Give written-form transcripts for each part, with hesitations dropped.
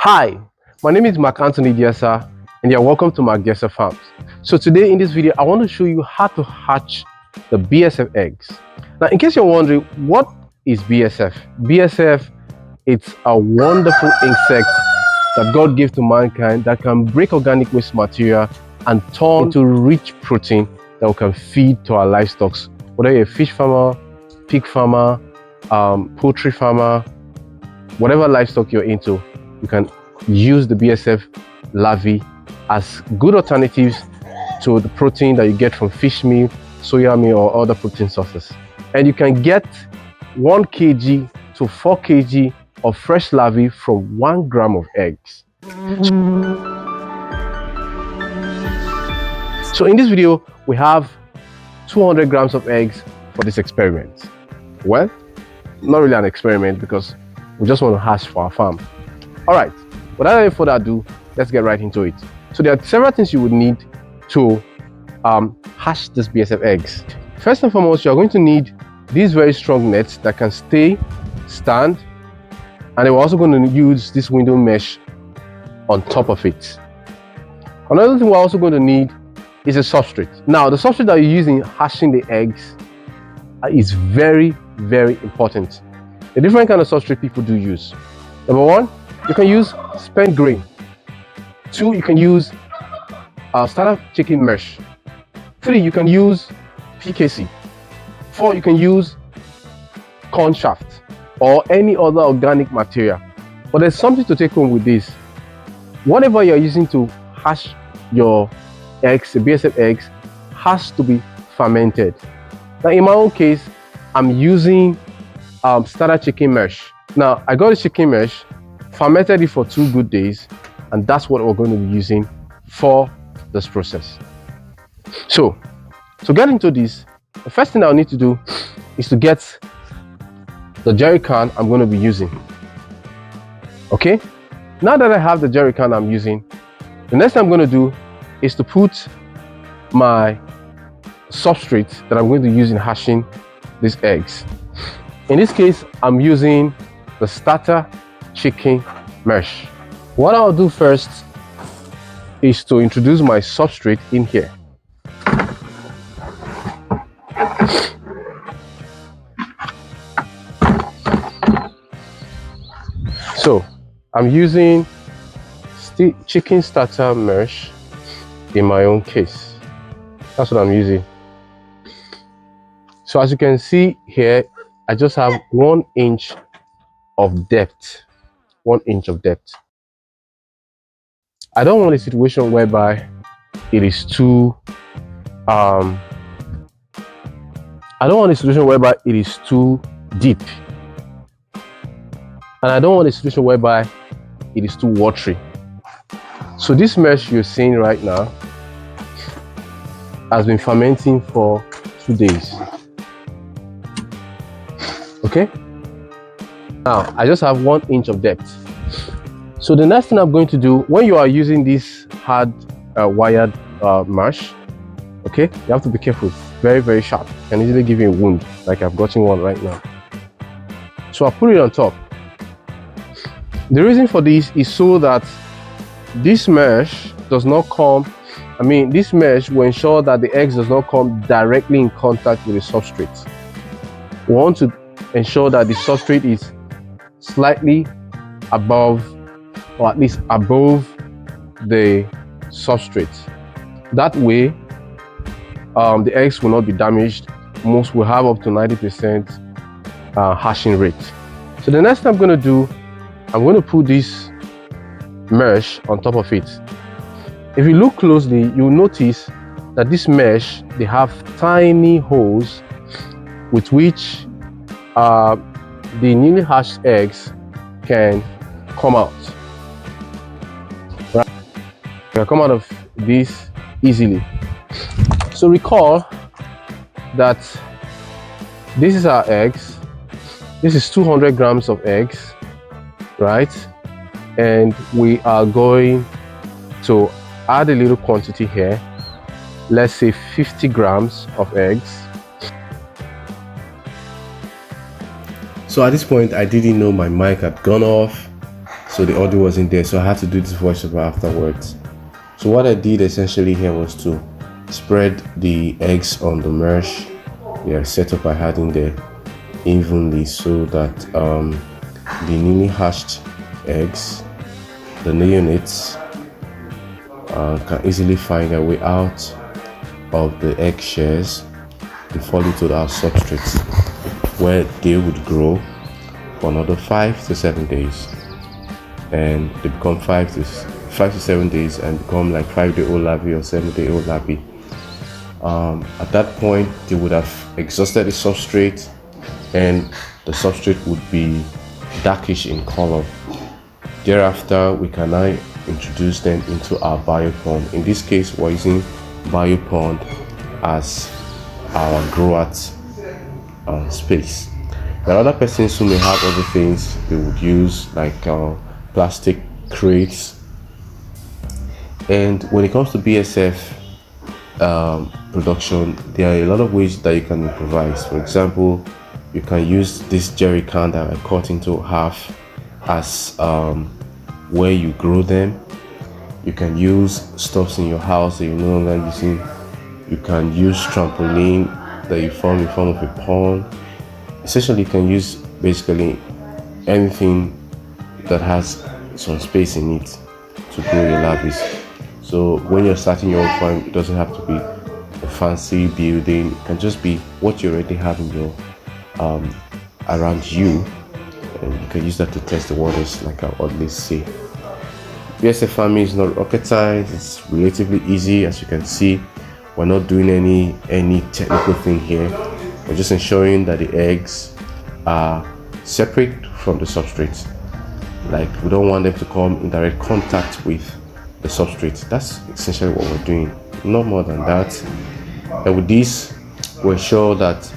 Hi, my name is Mark Anthony Diasa and you're welcome to Mark Diasa Farms. So today in this video, I want to show you how to hatch the BSF eggs. Now, in case you're wondering, what is BSF? BSF, it's a wonderful insect that God gave to mankind that can break organic waste material and turn into rich protein that we can feed to our livestock. Whether you're a fish farmer, pig farmer, poultry farmer, whatever livestock you're into, you can use the BSF larvae as good alternatives to the protein that you get from fish meal, soya meal, or other protein sources. And you can get 1 kg to 4 kg of fresh larvae from 1 gram of eggs. So in this video, we have 200 grams of eggs for this experiment. Well, not really an experiment because we just want to hatch for our farm. All right, without any further ado, let's get right into it. So there are several things you would need to hatch this BSF eggs. First and foremost, you're going to need these very strong nets that can stand, and we're also going to use this window mesh on top of it. Another thing we're also going to need is a substrate. Now, the substrate that you use in hatching the eggs is very, very important. The different kind of substrate people do use. Number one, you can use spent grain. 2, you can use starter chicken mesh. 3, you can use PKC. 4, you can use corn shaft or any other organic material. But there's something to take home with this. Whatever you're using to hatch your eggs, the BSF eggs, has to be fermented. Now, in my own case, I'm using starter chicken mesh. Now, I got the chicken mesh, fermented it for 2 good days, and that's what we're going to be using for this process. So, to get into this, the first thing I'll need to do is to get the jerry can I'm going to be using. Okay, now that I have the jerry can I'm using, the next thing I'm going to do is to put my substrate that I'm going to use in hatching these eggs. In this case, I'm using the starter chicken mesh. What I'll do first is to introduce my substrate in here. So I'm using chicken starter mesh in my own case. That's what I'm using. So as you can see here, I just have 1 inch of depth. 1 inch of depth. I don't want a situation whereby it is too I don't want a situation whereby it is too deep, and I don't want a situation whereby it is too watery. So this mesh you're seeing right now has been fermenting for 2 days. Okay, now I just have 1 inch of depth. So the next thing I'm going to do, when you are using this hard wired mesh, okay, you have to be careful. Very, very sharp, can easily give you a wound, like I've gotten one right now. So I put it on top. The reason for this is so that this mesh does not come, this mesh will ensure that the eggs does not come directly in contact with the substrate. We want to ensure that the substrate is slightly above, or at least above, the substrate. That way, the eggs will not be damaged. Most will have up to 90% hatching rate. So the next thing I'm going to do, I'm going to put this mesh on top of it. If you look closely, you'll notice that this mesh, they have tiny holes with which the newly hatched eggs can come out. Right? They can come out of this easily. So recall that this is our eggs. This is 200 grams of eggs, right? And we are going to add a little quantity here. Let's say 50 grams of eggs. So at this point, I didn't know my mic had gone off. so the audio wasn't there, so I had to do this voiceover afterwards. So what I did essentially here was to spread the eggs on the mesh, setup I had in there evenly, so that the newly hatched eggs, the neonates, can easily find their way out of the egg shells and fall into our substrates, where they would grow for another 5 to 7 days, and they become 5 to 7 days and become like 5-day-old larvae or 7-day-old larvae. At that point, they would have exhausted the substrate, and the substrate would be darkish in color. Thereafter, we can now introduce them into our biopond. In this case, we're using biopond as our grow out space. There are other persons who may have other things they would use, like plastic crates. And when it comes to BSF production, there are a lot of ways that you can improvise. For example, you can use this jerry can that I cut into half as where you grow them. You can use stuffs in your house that you're no longer using. You can use trampoline that you form in form of a pond. Essentially, you can use basically anything that has some space in it to grow your larvae. So when you're starting your own farm, it doesn't have to be a fancy building. It can just be what you already have in your around you, and you can use that to test the waters, like I always say. BSF farming is not rocket science. It's relatively easy. As you can see, we're not doing any technical thing here. We're just ensuring that the eggs are separate from the substrate. Like, we don't want them to come in direct contact with the substrate. That's essentially what we're doing, not more than that. And with this, we're sure that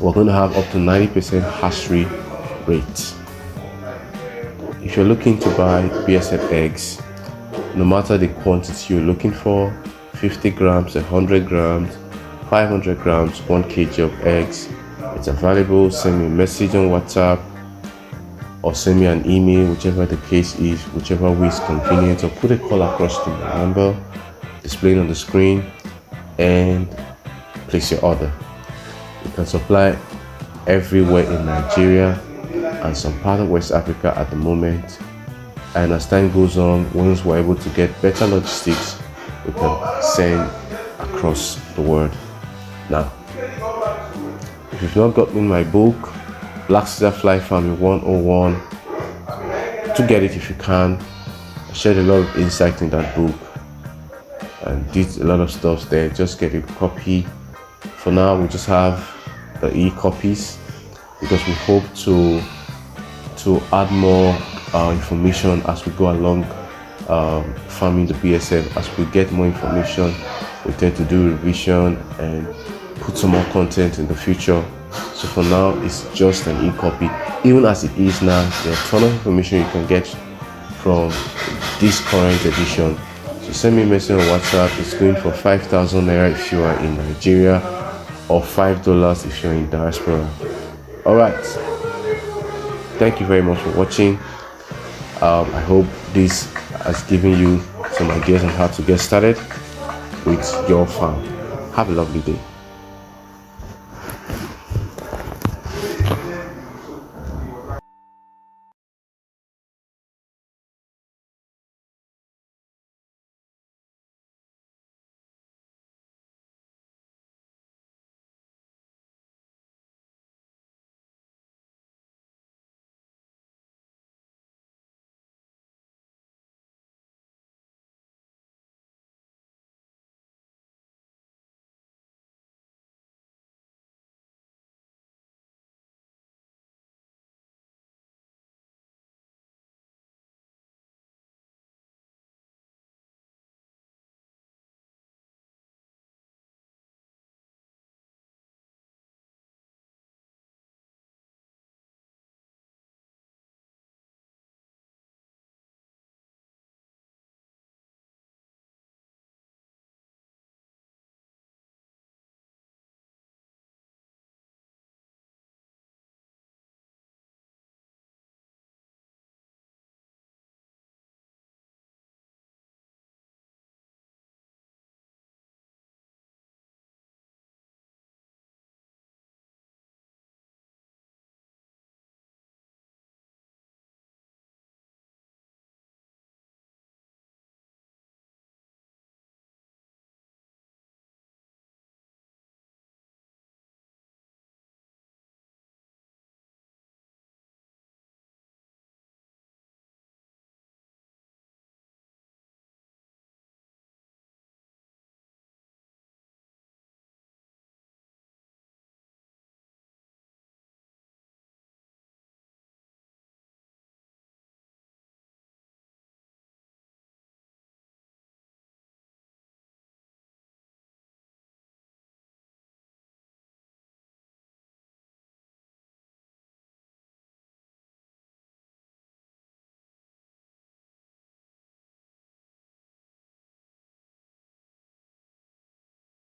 we're going to have up to 90% hatchery rate. If you're looking to buy BSF eggs, no matter the quantity you're looking for, 50 grams, 100 grams, 500 grams, 1 kg of eggs, it's available. Send me a message on WhatsApp or send me an email, whichever the case is, whichever way is convenient, or put a call across to my number displayed on the screen and place your order. You can supply everywhere in Nigeria and some part of West Africa at the moment. And as time goes on, once we're able to get better logistics, we can send across the world. Now, if you've not gotten my book, Black Caesar Fly Farming 101, to get it if you can. I shared a lot of insight in that book and did a lot of stuff there. Just get a copy. For now, we just have the e-copies because we hope to add more information as we go along farming the BSF. As we get more information, we tend to do revision and put some more content in the future. So for now, it's just an e-copy. Even as it is now, there are a ton of information you can get from this current edition. So send me a message on WhatsApp. It's going for 5,000 naira if you are in Nigeria, or $5 if you're in diaspora. Alright, thank you very much for watching. I hope this has given you some ideas on how to get started with your farm. Have a lovely day.